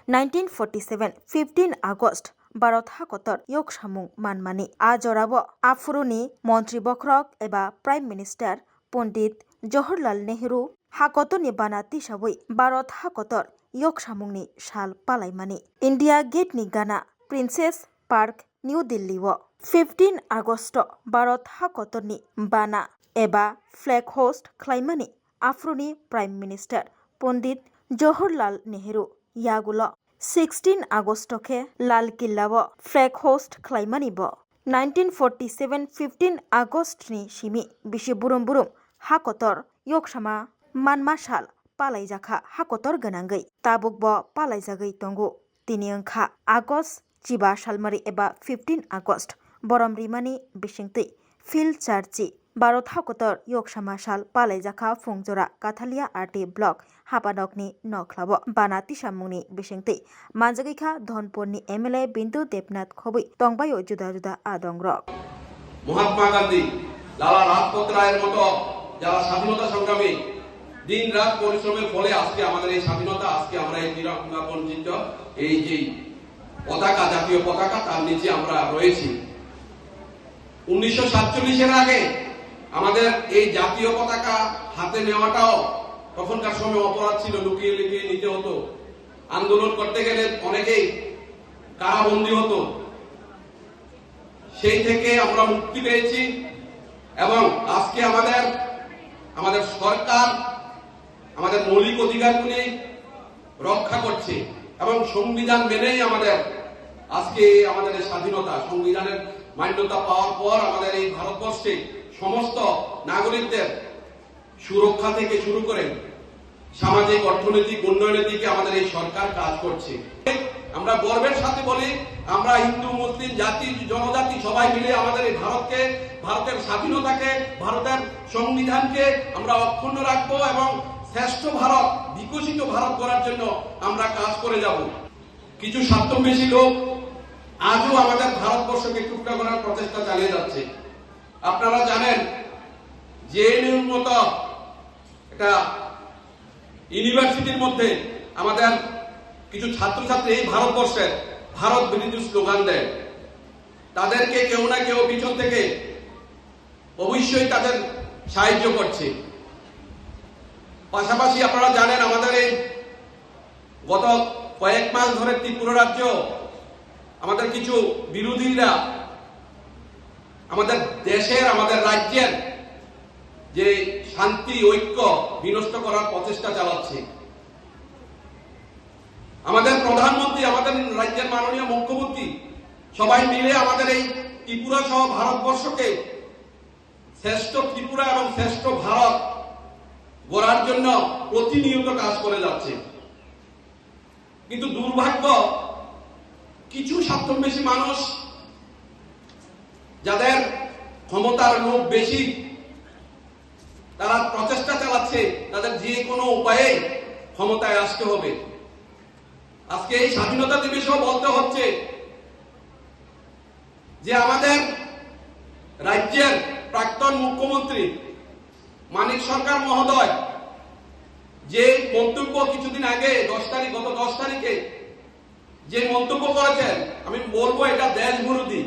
1947 15 August Bharat हाकतर yok samung manmani ajorabo afuruni মন্ত্রী বক্রক এবা প্রাইম মিনিস্টার পণ্ডিত জওহরলাল নেহরু হাকতনি বানাতি সাবই भारत हाकतर yok samungni sal palaimani India গেটনি গানা princess park New Delhi 15 August Bharat हाकतरनि बाना एबा फ्लैग होस्ट खालामनानि आफ्रुनि प्राइम मिनिस्टार पण्डित जवाहरलाल नेहरू यागुलो 16 আগস্ট के लाल किल्लाव फ्लैग होस्ट खालामनानि 1947 15 আগস্ট नि सिमि बिसि बुरुम बुरुम हाकतर योगसामा मानमा साल पालाइजाखा हाकतर गोनांगै ताबुक पालाइजागै तंगु तिनि ओंखा आगस्ट चिबा सालमारि एबा 15 আগস্ট बरम रिमानि बिसिंतै फिल्ड चार्ची भारत हाकतर योगसामा साल पालाइजाखा फुंजरा काथालिया आरटी ब्लक हापाडकनि नख्लाबो बानाति सामुंनि बिसिंतै मानजागैखा धनपुरनि एमएलए बिन्दु देबनाथ खबै तंबायो जुदा जुदा आदंग्र মহাত্মা গান্ধী লালা রাজপথ রায়ের মতো যারা স্বাধীনতা সংগ্রামী দিন রাত পরিশ্রমের ফলে আজকে আমাদের এই স্বাধীনতা আজকে আমরা এই তিরঙ্গা বঞ্চিত এই যে পতাকা জাতীয় পতাকা তার নিচে আমরা রয়েছি 1947 এর আগে আমাদের এই জাতীয় পতাকা হাতে নেওয়াটাও তখনকার সময় অপরাধ ছিল লুকিয়ে লুকিয়ে নিতে হতো আন্দোলন করতে গেলে অনেকেই কারাবন্দী হতো সেই থেকে আমরা মুক্তি পেয়েছি এবং আজকে আমাদের সরকার আমাদের মৌলিক অধিকারগুলি রক্ষা করছে এবং সংবিধান মেনেই আমাদের আজকে আমাদের স্বাধীনতা সংবিধানের মান্যতা পাওয়ার পর আমাদের এই ভারতবর্ষে সমস্ত নাগরিকদের সুরক্ষা থেকে শুরু করে সামাজিক অর্থনৈতিক উন্নয়নের দিকে আমাদের এই সরকার কাজ করছে আমরা গর্বের সাথে বলি আমরা হিন্দু মুসলিম জাতি জনজাতি সবাই মিলে আমাদের এই ভারতের স্বাধীনতাকে ভারতের সংবিধানকে আমরা অক্ষুণ্ণ রাখবো এবং শ্রেষ্ঠ ভারত বিকশিত ভারত করার জন্য আমরা কাজ করে যাব কিছু স্বার্থবেশী লোক আজও আমাদের ভারতবর্ষকে টুকরা করার প্রচেষ্টা চালিয়ে যাচ্ছে আপনারা জানেন জেএনইউর মতো একটা ইউনিভার্সিটির মধ্যে আমাদের কিছু ছাত্রছাত্রী এই ভারতবর্ষের ভারত বিরোধী স্লোগান দেয় তাদেরকে কেউ না কেউ পিছন থেকে অবশ্যই তাদের সাহায্য করছে পাশাপাশি আপনারা জানেন আমাদের এই গত কয়েক মাস ধরে ত্রিপুরা রাজ্য আমাদের কিছু বিরোধীরা আমাদের দেশের আমাদের রাজ্যের যে শান্তি ঐক্য বিনষ্ট করার প্রচেষ্টা চালাচ্ছে আমাদের প্রধানমন্ত্রী আমাদের রাজ্যের মাননীয় মুখ্যমন্ত্রী সবাই মিলে আমাদের এই ত্রিপুরা সহ ভারতবর্ষকে শ্রেষ্ঠ ত্রিপুরা এবং শ্রেষ্ঠ ভারত গড়ার জন্য প্রতিনিয়ত কাজ করে যাচ্ছে কিন্তু দুর্ভাগ্য কিছু স্বার্থবেশী মানুষ যাদের ক্ষমতার লোভ বেশি তারা প্রচেষ্টা চালাচ্ছে তাদের যে কোনো উপায়ে ক্ষমতায় আসতে হবে আজকে এই স্বাধীনতা দিবসেও বলতে হচ্ছে যে আমাদের রাজ্যের প্রাক্তন মুখ্যমন্ত্রী মানিক সরকার মহোদয় যে মন্তব্য কিছুদিন আগে গত 10 তারিখে যে মন্তব্য করেছেন আমি বলবো এটা দেশ বিরোধী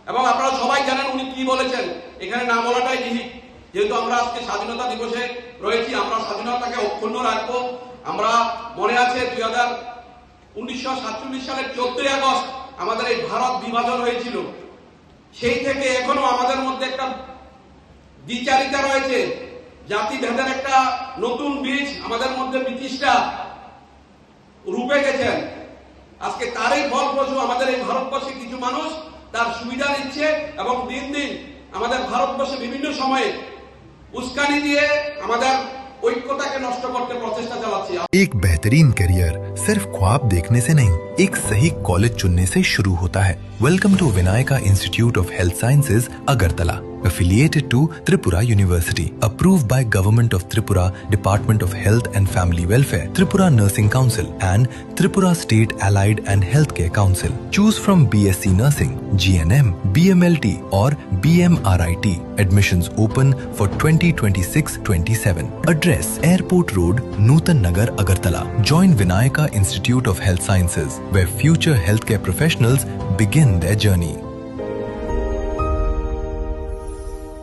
এবং আপনারা সবাই জানেন উনি কি বলেছেন এখানে না বলাটাই ঠিক যেহেতু আমরা আজকে স্বাধীনতা দিবসে রয়েছি আমরা স্বাধীনতাকে অক্ষুণ্ণ রাখবো আমরা মনে আছে 1947 সালের 14 আগস্ট আমাদের এই ভারত বিভাজন হয়েছিল সেই থেকে এখনো আমাদের মধ্যে একটা দ্বিচারিতা রয়েছে জাতিভেদের একটা নতুন বীজ আমাদের মধ্যে ব্রিটিশরা রূপে গেছেন আজকে তারই ফলপ্রসূ আমাদের এই ভারতবর্ষে কিছু মানুষ তার সুবিধা নিচ্ছে এবং দিন দিন আমাদের ভারতবর্ষে বিভিন্ন সময়ে উস্কানি দিয়ে আমাদের ঐক্যতাকে নষ্ট করতে প্রচেষ্টা চালাচ্ছে एक बेहतरीन करियर सिर्फ ख्वाब देखने से नहीं एक सही कॉलेज चुनने से शुरू होता है। Welcome to Vinayaka institute of health sciences, Agartala, affiliated to Tripura University, approved by Government of Tripura, Department of Health and Family Welfare, Tripura Nursing Council and Tripura State Allied and Healthcare Council. Choose from BSc Nursing, GNM, BMLT or BMRIT. Admissions open for 2026-27. Address: Airport Road, Nutan Nagar, Agartala. Join Vinayaka Institute of Health Sciences, where future healthcare professionals begin their journey.